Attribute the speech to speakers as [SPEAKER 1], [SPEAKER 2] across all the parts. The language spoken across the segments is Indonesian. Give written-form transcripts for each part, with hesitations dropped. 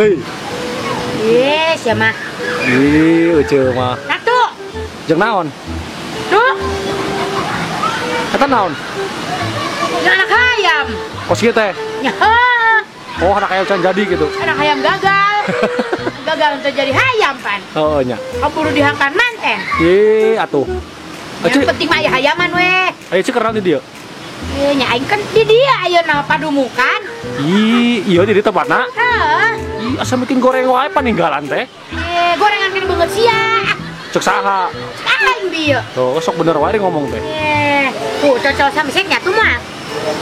[SPEAKER 1] Hei.
[SPEAKER 2] Sia mah.
[SPEAKER 1] Ih, uceu mah.
[SPEAKER 2] Satu.
[SPEAKER 1] Jeung naon?
[SPEAKER 2] Tuh.
[SPEAKER 1] Eta naon?
[SPEAKER 2] Yang anak ayam.
[SPEAKER 1] Kos kieu teh.
[SPEAKER 2] Ya.
[SPEAKER 1] Oh, anak ayam can jadi gitu.
[SPEAKER 2] Anak ayam gagal. Gagal untuk jadi hayam pan.
[SPEAKER 1] Oh nya.
[SPEAKER 2] Kau perlu dihakan manten.
[SPEAKER 1] Ih, atuh.
[SPEAKER 2] Yang penting mah aya hayaman weh.
[SPEAKER 1] Ayo cek kerang di dia.
[SPEAKER 2] Nya aing kan di dia ayeuna padumukan.
[SPEAKER 1] Ih, iya di tempatna.
[SPEAKER 2] Heeh.
[SPEAKER 1] Ih, asa bikin goreng wae paninggalan teh.
[SPEAKER 2] Gorengan kan beungeut sia.
[SPEAKER 1] Cek saha?
[SPEAKER 2] Aing dia.
[SPEAKER 1] Tuh, sok bener wae ngomong teh.
[SPEAKER 2] Tuh cocok sama seknya tuh mah.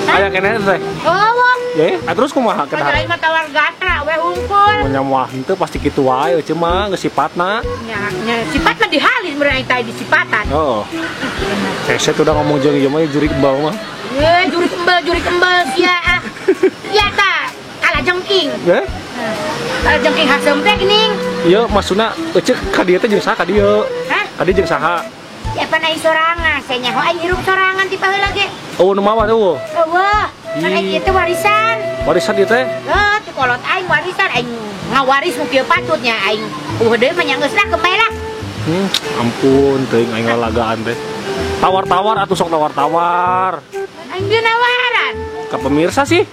[SPEAKER 1] Aya keneh teh.
[SPEAKER 2] Oh,
[SPEAKER 1] Ye, terus kumaha
[SPEAKER 2] kan
[SPEAKER 1] kedah?
[SPEAKER 2] lain mah tawar gatra we hungkul.
[SPEAKER 1] Menyamuah henteu pasti kitu wae eueuh mah geus sifatna.
[SPEAKER 2] Nya sifat mah dihalis meureun teh di sifatan.
[SPEAKER 1] Oh. Saya udah ngomong jeung ieu mah juri kembal mah.
[SPEAKER 2] Juri kembal sia. Iya ta, kalah jengking.
[SPEAKER 1] Ye?
[SPEAKER 2] Kalah jengking haseum teh geuning.
[SPEAKER 1] Ieu maksudna cek ka dieu teh jeung saha ka dieu?
[SPEAKER 2] Hah?
[SPEAKER 1] Ka dieu jeung saha?
[SPEAKER 2] Ya panai sorangan, saya nyaho aing hirup sorangan ti paheula ge.
[SPEAKER 1] Oh, nu mawa tuh.
[SPEAKER 2] Eueuh, kan aing ieu teh warisan.
[SPEAKER 1] Warisan dieu teh?
[SPEAKER 2] Heuh, ti kolot aing warisan aing ngawaris nu kieu patutnya aing. Deui mah nya geus lah kembali lah.
[SPEAKER 1] Ampun, teuing aing lalagaan teh. Tawar-tawar atuh sok tawar-tawar.
[SPEAKER 2] Aing geus nawaran.
[SPEAKER 1] Ka pemirsa sih.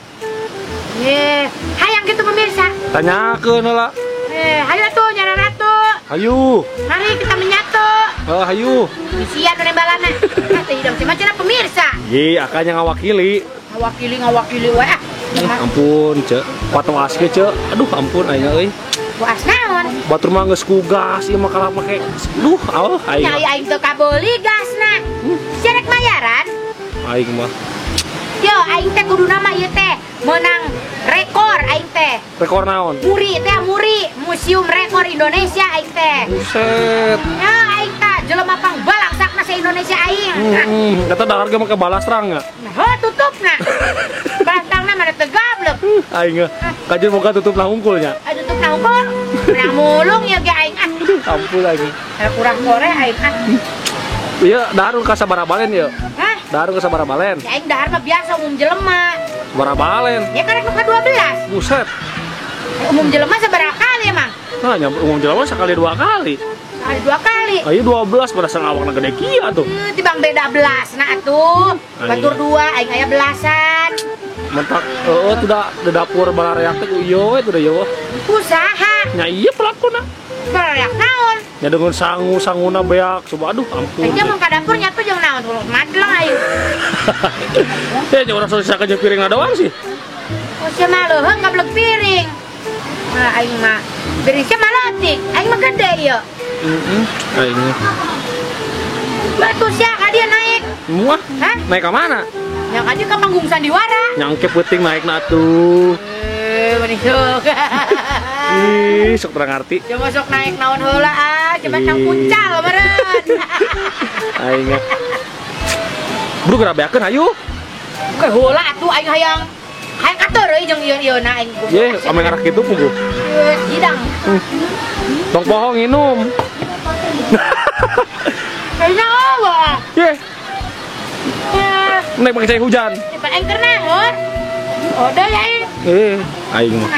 [SPEAKER 2] Hayang gitu pemirsa.
[SPEAKER 1] Tanyakeun heula.
[SPEAKER 2] Hayu tuh nyara ratu.
[SPEAKER 1] Hayu.
[SPEAKER 2] Mari kita menyatu.
[SPEAKER 1] Hayu.
[SPEAKER 2] Isian nembalana. Teh hidung si macana pemirsa.
[SPEAKER 1] Ye, akanya ngawakili.
[SPEAKER 2] Ngawakili we ah.
[SPEAKER 1] Ampun, Cek. Patung asli, Cek. Aduh, ampun aing euy.
[SPEAKER 2] Buas naon?
[SPEAKER 1] Batur mah geus kugas, ieu mah kalah make. Duh, aing.
[SPEAKER 2] Nyai aing teu kabeuli gasna. Cerek bayaran.
[SPEAKER 1] Aing mah.
[SPEAKER 2] Yo, aing teh kuduna mah ieu teh menang rekor aing teh.
[SPEAKER 1] Rekor naon?
[SPEAKER 2] Muri teh muri, Museum Rekor Indonesia aing teh.
[SPEAKER 1] Buset.
[SPEAKER 2] Ya aing teh jelema pangbalak sakna se Indonesia aing.
[SPEAKER 1] Kata dahar ge make balas terang nya.
[SPEAKER 2] Nah, tutupna. Bantangna mana teu gablek.
[SPEAKER 1] Aing kajen boga tutup lah hungkulnya.
[SPEAKER 2] Tutup na hukum. Urang mulung ya ge aing ah.
[SPEAKER 1] Ampun lagi.
[SPEAKER 2] Kurang kore aing ah.
[SPEAKER 1] Iya, dahar ka sabaraha balen ieu?
[SPEAKER 2] Hah?
[SPEAKER 1] Dahar ka sabaraha balen?
[SPEAKER 2] Ya aing dahar mah biasa umum jelema.
[SPEAKER 1] Sabaraha balen?
[SPEAKER 2] Ya karek nu ka-12.
[SPEAKER 1] Buset.
[SPEAKER 2] Umum jelema sabaraha kali emang?
[SPEAKER 1] Nah, umum jelema sekali 2 kali.
[SPEAKER 2] Sekali 2 kali.
[SPEAKER 1] Ayo 12 pada sang awakna gede kieu tuh.
[SPEAKER 2] Tibang beda belas nah atuh. Batur 2 aing aya belasan.
[SPEAKER 1] Mentak tuh da dapur balareak teh ieu we tuh da ieu.
[SPEAKER 2] Usaha.
[SPEAKER 1] Nya ieu pelakuna.
[SPEAKER 2] Balareak naon?
[SPEAKER 1] Nya dengan sanguna beak coba aduh ampun.
[SPEAKER 2] Aing mah ka dapur nyatu jeung naon tulung madlang aing.
[SPEAKER 1] Ya nya urang sisa ka piringna doang sih.
[SPEAKER 2] Oh sia mah leuheung gablek piring. Nah aing mah piring sia mah leutik, aing mah gede ieu.
[SPEAKER 1] Aing.
[SPEAKER 2] Batu sia ka dia naik.
[SPEAKER 1] Muah?
[SPEAKER 2] Hah?
[SPEAKER 1] Naik ke mana?
[SPEAKER 2] Yang aja ke panggung sandiwara.
[SPEAKER 1] Nyangke peuting naikna atuh.
[SPEAKER 2] Meni sok.
[SPEAKER 1] Ih, sok terang arti.
[SPEAKER 2] Coba sok naik naon heula ah, coba nang pucal meureun.
[SPEAKER 1] Aing. Bro gerabeakeun hayu.
[SPEAKER 2] Ke heula atuh aing hayang kateur euy jeung ieu-ieuna aing.
[SPEAKER 1] Ye, ame ngarak kitu puguh.
[SPEAKER 2] Hidang.
[SPEAKER 1] Tong pohong minum.
[SPEAKER 2] Kayaknya Allah.
[SPEAKER 1] Ye. Naik pakai cai hujan.
[SPEAKER 2] Cepat aing keur naon? Odah ya aing.
[SPEAKER 1] Aing mah.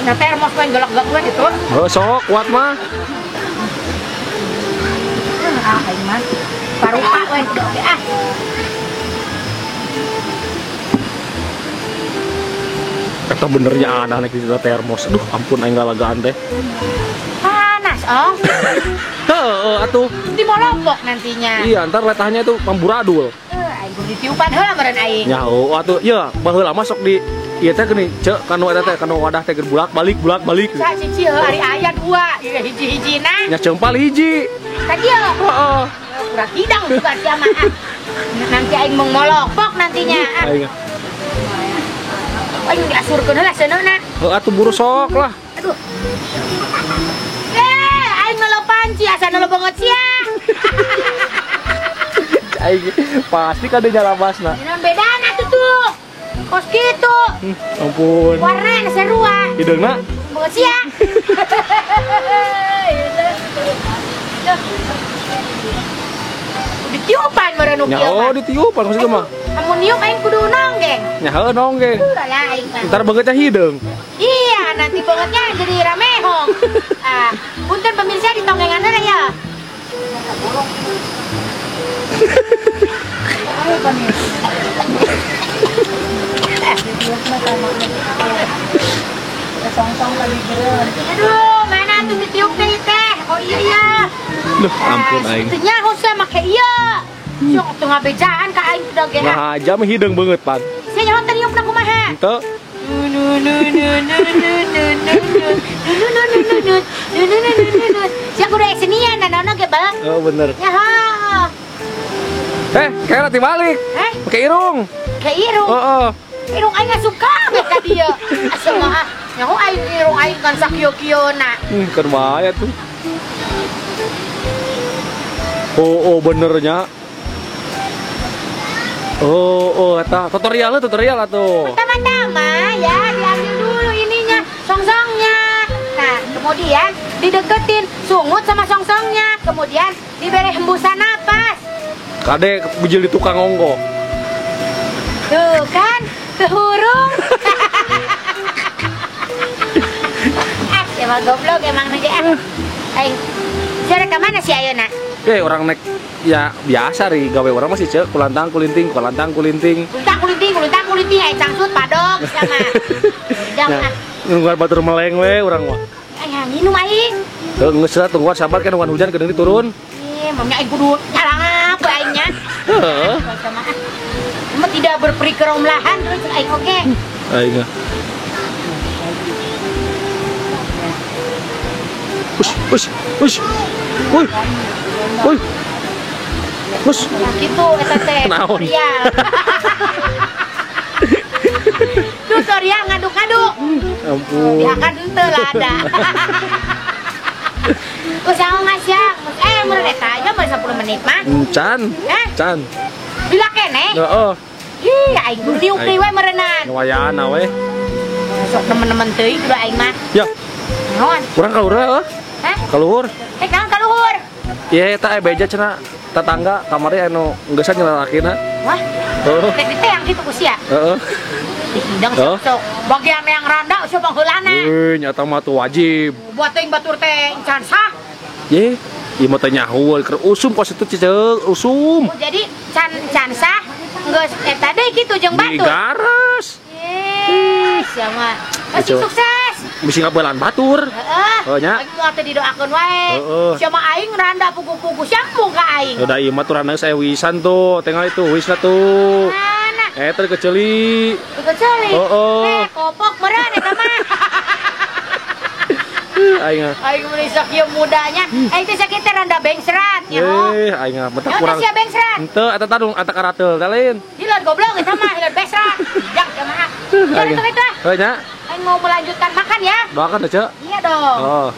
[SPEAKER 2] Nah termos paling galak-galak banget itu.
[SPEAKER 1] Oh, sok kuat mah.
[SPEAKER 2] Aing mah. Parupa we ah.
[SPEAKER 1] Kata benernya ada naik di termos. Aduh, ampun aing galagaan teh.
[SPEAKER 2] Panas, oh.
[SPEAKER 1] Heeh, atuh.
[SPEAKER 2] Di molopok nantinya.
[SPEAKER 1] Iya, ntar letahnya itu pamburadul.
[SPEAKER 2] Aing kudu ditiupan heula meureun aing.
[SPEAKER 1] Nya, atuh, iya, baheula masuk di ieu teh geuning, cek kanu eta teh kanu wadah teh bulak-balik.
[SPEAKER 2] Sa cicil ari aya 2, ieu hiji-hijina.
[SPEAKER 1] Nya cempal hiji.
[SPEAKER 2] Ka dieu.
[SPEAKER 1] Heeh.
[SPEAKER 2] Kurang hidang juga sia mah. Nanti aing molopok nantinya.
[SPEAKER 1] Aing.
[SPEAKER 2] Aing diasurkeun heula seuneuhna.
[SPEAKER 1] Heuh atuh buru sok lah.
[SPEAKER 2] Aduh. Aing nolo panci asa nolo banget sia.
[SPEAKER 1] Aing pasti kada jalabasna.
[SPEAKER 2] Dina bedana tuh. Kos kitu.
[SPEAKER 1] Ampun.
[SPEAKER 2] Warna sarua.
[SPEAKER 1] Hideungna?
[SPEAKER 2] Banget sia. Ditiupan meureun nu kieu.
[SPEAKER 1] Nya ditiupan maksudna mah.
[SPEAKER 2] Amun niup aing kudu nonggeng.
[SPEAKER 1] Nya heuh nonggeng.
[SPEAKER 2] Udah lah aing mah.
[SPEAKER 1] Entar beungeutnya hideung.
[SPEAKER 2] Iya. nanti bangetnya jadi ramehong. Punten pemirsa di tonggengan ada ya. Aduh, mana tuh ditiup teh teh? Oh iya.
[SPEAKER 1] Duh, ampun aing.
[SPEAKER 2] Itunya harus make iya. Sok tuh ngabejaan ka aing udah geha.
[SPEAKER 1] Nah, jam hidung banget, Pan.
[SPEAKER 2] Saya nyaho teh niup na kumaha?
[SPEAKER 1] Ente.
[SPEAKER 2] Siapa udah senian nanono ge bang?
[SPEAKER 1] Oh, bener.
[SPEAKER 2] Ya.
[SPEAKER 1] Kayak nanti balik. Pakai irung.
[SPEAKER 2] Kayak irung.
[SPEAKER 1] Oh.
[SPEAKER 2] Irung aing suka mereka dia. Asal nyaho aing irung aing kan sakio-kiona.
[SPEAKER 1] Kan bahaya tuh. Oh, benernya. Eta tutorial atuh.
[SPEAKER 2] Pertama-tama ya diambil dulu ininya, songsongnya. Nah, kemudian dideketin sungut sama songsongnya. Kemudian diberi hembusan napas.
[SPEAKER 1] Kade bujil di tukang ongko.
[SPEAKER 2] Tuh kan, kehurung. Emang goblok emang nage. Cara ke mana sih ayeuna?
[SPEAKER 1] Orang naik ya biasa ri gawe orang masih cek kulantang kulinting.
[SPEAKER 2] Kulintang kulinting ai cangsut padok sama. Jangan.
[SPEAKER 1] Nungguan batur meleng we urang mah.
[SPEAKER 2] Aya nginum aing.
[SPEAKER 1] Teu geus tungguan sabar kan hujan kedeung diturun.
[SPEAKER 2] Mamnya aing kudu nyalang apa aingnya.
[SPEAKER 1] Heeh.
[SPEAKER 2] Cuma tidak berperi keromlahan terus aing oge.
[SPEAKER 1] Aing. Ush. Woi. Bos.
[SPEAKER 2] Nah, gitu eta teh tutorial. Tutorial ngaduk-ngaduk.
[SPEAKER 1] Ampun.
[SPEAKER 2] Diakan henteu lada. Usaha ngasyak. Meureun eta aja meureun 10 menit mah.
[SPEAKER 1] Can.
[SPEAKER 2] Bila kene?
[SPEAKER 1] Heeh.
[SPEAKER 2] Ih, aing kudu diuk deui we meureunan.
[SPEAKER 1] Wayana we.
[SPEAKER 2] Sok nemen-nemen teuing kudu aing mah.
[SPEAKER 1] Ya.
[SPEAKER 2] Naon?
[SPEAKER 1] Urang kaluhur heuh.
[SPEAKER 2] Hah?
[SPEAKER 1] Kaluhur.
[SPEAKER 2] Naon kaluhur?
[SPEAKER 1] Iya, eta beja cenah tetangga kamarnya anu geus nyelakina.
[SPEAKER 2] Wah.
[SPEAKER 1] Heeh.
[SPEAKER 2] Teh yang kitu ku sia.
[SPEAKER 1] Heeh.
[SPEAKER 2] Di hidang sok bagian yang randa sok baheulana.
[SPEAKER 1] Nyata mah tuh wajib.
[SPEAKER 2] Buat teuing batur teh can sah.
[SPEAKER 1] Ye, ieu mah teh nyaho keur usum kos itu ciceuh, usum.
[SPEAKER 2] Oh, jadi can sah geus eta deui kitu jeung batur.
[SPEAKER 1] Digaras.
[SPEAKER 2] Sia mah. Masih sukses.
[SPEAKER 1] Bisi ngabelan batur.
[SPEAKER 2] Heeh.
[SPEAKER 1] nya.
[SPEAKER 2] Lagi moal teh didoakeun wae.
[SPEAKER 1] Heeh.
[SPEAKER 2] Sia mah aing randa pugu-pugu sambung ka aing.
[SPEAKER 1] Udah ieu mah turana saya wisan tuh, tinggal itu wisna tuh.
[SPEAKER 2] Mana?
[SPEAKER 1] Eta keceli.
[SPEAKER 2] Keceli.
[SPEAKER 1] Heeh.
[SPEAKER 2] Kopok meureun eta mah.
[SPEAKER 1] Aing.
[SPEAKER 2] Aing meuli sakieu mudanya. Aing teh sakit teh randa bengsrat nyaho.
[SPEAKER 1] Aing bentak kurang.
[SPEAKER 2] Sia bengsrat.
[SPEAKER 1] Henteu eta tadung eta karatel teh
[SPEAKER 2] Hileud goblok eta mah hileud bengsrat. Jak jamaah. Jadi teh.
[SPEAKER 1] Heuh nya.
[SPEAKER 2] Aing mau melanjutkan makan ya.
[SPEAKER 1] Doakan aja.
[SPEAKER 2] Iya dong.
[SPEAKER 1] Oh.